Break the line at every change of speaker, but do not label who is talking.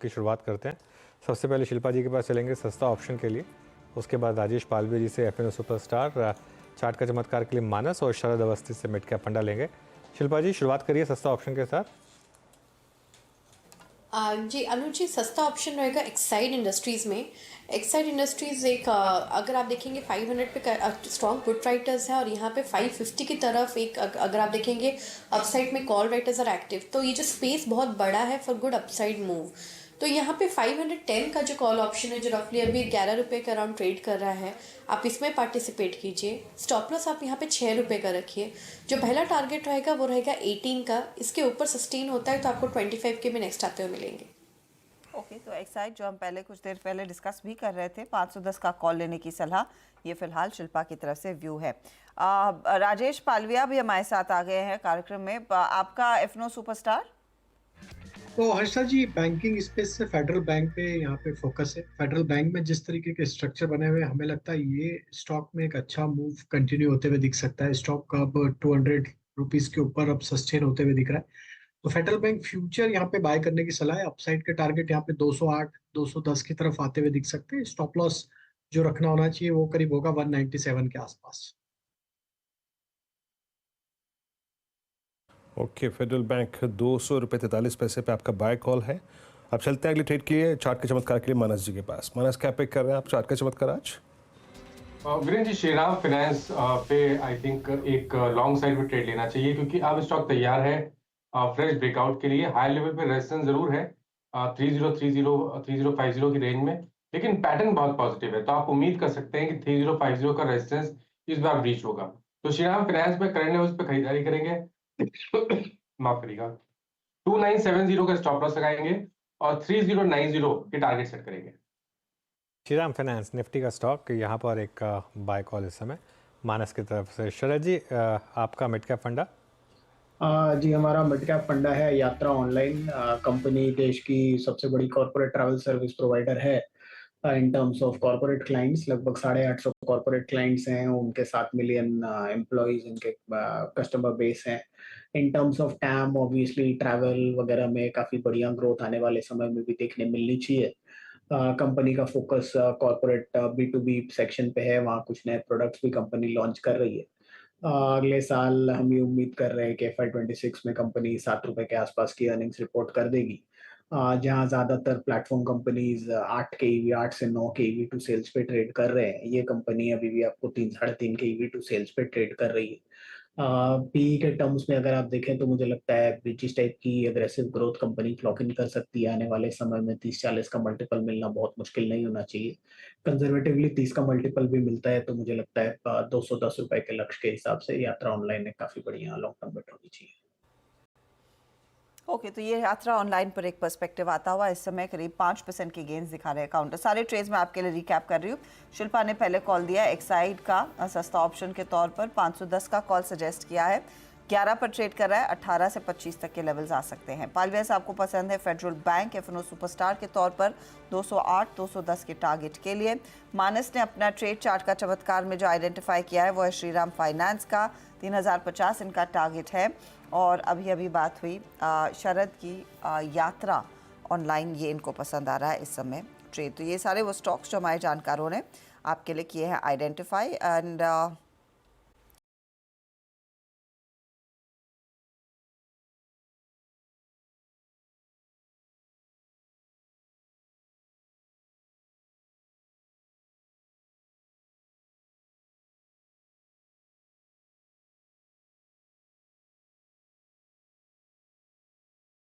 की शुरुआत करते हैं। सबसे पहले शिल्पा जी के पास चलेंगे सस्ता ऑप्शन के लिए, उसके बाद राजेश पालवे जी से एफएनओ सुपरस्टार, चार्ट का चमत्कार के लिए मानस और शरद अवस्थी से मिड कैप फंडा लेंगे। शिल्पा जी शुरुआत करिए सस्ता ऑप्शन के साथ।
जी अनुज जी, सस्ता ऑप्शन रहेगा एक्साइड इंडस्ट्रीज़ में। एक्साइड इंडस्ट्रीज़ एक अगर आप देखेंगे 500 पे स्ट्रॉन्ग पुट राइटर्स है और यहाँ पे 550 की तरफ एक अगर आप देखेंगे अपसाइड में कॉल राइटर्स आर एक्टिव, तो ये जो स्पेस बहुत बड़ा है फॉर गुड अपसाइड मूव। तो यहाँ पे 510 का जो कॉल ऑप्शन है जो रफली अभी 11 रुपये के अराउंड ट्रेड कर रहा है, आप इसमें पार्टिसिपेट कीजिए। स्टॉप लॉस आप यहाँ पे 6 रुपये का रखिए। जो पहला टारगेट रहेगा वो रहेगा 18 का, इसके ऊपर सस्टेन होता है तो आपको 25 के भी नेक्स्ट आते हुए मिलेंगे।
ओके, तो एक्साइड जो हम पहले कुछ देर पहले डिस्कस भी कर रहे थे, 510 का कॉल लेने की सलाह, ये फिलहाल शिल्पा की तरफ से व्यू है। राजेश पालविया भी हमारे साथ आ गए हैं कार्यक्रम में। आपका एफएनओ सुपरस्टार।
तो हर्षा जी, बैंकिंग स्पेस से फेडरल बैंक पे यहाँ पे फोकस है। फेडरल बैंक में जिस तरीके के स्ट्रक्चर बने हुए हैं, हमें लगता है ये स्टॉक में एक अच्छा मूव कंटिन्यू होते हुए दिख सकता है। स्टॉक का अब 200 रुपीज के ऊपर अब सस्टेन होते हुए दिख रहा है। तो फेडरल बैंक फ्यूचर यहाँ पे बाय करने की सलाह है। अपसाइड के टारगेट यहाँ पे 208 210 की तरफ आते हुए दिख सकते हैं। स्टॉप लॉस जो रखना होना चाहिए वो करीब होगा 197 के आसपास।
ओके, फेडरल बैंक 200 रुपये 43 पैसे पे आपका बाय कॉल है। अब चलते हैं अगली ट्रेड के लिए, चार्ट के चमत्कार के लिए मानस जी के पास। मानस, क्या पिक कर रहे हैं आप चार्ट का चमत्कार आज?
वीरेंद्र जी, श्रीराम फाइनेंस पे आई थिंक एक लॉन्ग साइड में ट्रेड लेना चाहिए, क्योंकि अब स्टॉक तैयार है फ्रेश ब्रेकआउट के लिए। हाई लेवल पे रेजिस्टेंस जरूर है 3030 3050 की रेंज में, लेकिन पैटर्न बहुत पॉजिटिव है, तो आप उम्मीद कर सकते हैं कि 3050 का रेजिस्टेंस इस बार ब्रीच होगा। तो श्रीराम फाइनेंस में करंट लेवल्स पे खरीदारी करेंगे। माफ करिएगा, 2970 का स्टॉप लॉस लगाएंगे और 3090 के टारगेट सेट करेंगे।
श्रीराम फाइनेंस निफ्टी का स्टॉक, यहाँ पर एक बाय कॉल इस समय मानस की तरफ से। शरद जी, आपका मिड कैप फंडा।
जी, हमारा मिड कैप फंडा है यात्रा ऑनलाइन। कंपनी देश की सबसे बड़ी कॉर्पोरेट ट्रैवल सर्विस प्रोवाइडर है। In terms of corporate clients, लगभग 850 कॉर्पोरेट क्लाइंट्स हैं, उनके 7 मिलियन एम्प्लॉयज इनके कस्टमर बेस हैं। In terms of time, obviously travel वगैरह में काफ़ी बढ़िया ग्रोथ आने वाले समय में भी देखने मिलनी चाहिए। कंपनी का फोकस कॉर्पोरेट B2B सेक्शन पे है, वहाँ कुछ नए प्रोडक्ट्स भी कंपनी लॉन्च कर रही है। अगले साल हम ये उम्मीद कर रहे हैं कि FY26 में कंपनी 7 रुपए के आसपास की अर्निंग्स रिपोर्ट कर देगी। जहां ज्यादातर प्लेटफॉर्म कंपनीज 8 के ईवी 8 से 9 के ईवी टू सेल्स पे ट्रेड कर रहे हैं, ये कंपनी अभी भी आपको 3 साढ़े 3 के ईवी टू सेल्स पे ट्रेड कर रही है। पी के टर्म्स में अगर आप देखें तो मुझे लगता है जिस टाइप की aggressive growth company clock in कर सकती है आने वाले समय में 30-40 का मल्टीपल मिलना बहुत मुश्किल नहीं होना चाहिए। कंजर्वेटिवली 30 का मल्टीपल भी मिलता है तो मुझे लगता है 210 रुपए के लक्ष्य के हिसाब से यात्रा ऑनलाइन एक काफी बढ़िया लॉन्ग टर्म बेट होनी चाहिए।
ओके, तो ये यात्रा ऑनलाइन पर एक पर्सपेक्टिव आता हुआ इस समय करीब 5% की गेंस दिखा रहे हैं काउंटर। सारे ट्रेड्स मैं आपके लिए रिकैप कर रही हूँ। शिल्पा ने पहले कॉल दिया एक्साइड का सस्ता ऑप्शन के तौर पर, 510 का कॉल सजेस्ट किया है, 11 पर ट्रेड कर रहा है, 18 से 25 तक के लेवल्स आ सकते हैं। पालविया साहब को पसंद है फेडरल बैंक एफएनओ सुपरस्टार के तौर पर 208 210 के टारगेट के लिए। मानस ने अपना ट्रेड चार्ट का चमत्कार में जो आइडेंटिफाई किया है वो है श्रीराम फाइनेंस का, 3050 इनका टारगेट है। और अभी अभी बात हुई शरद की यात्रा ऑनलाइन, ये इनको पसंद आ रहा है इस समय ट्रेड। तो ये सारे वो स्टॉक्स जो हमारे जानकारों ने आपके लिए किए हैं आइडेंटिफाई। एंड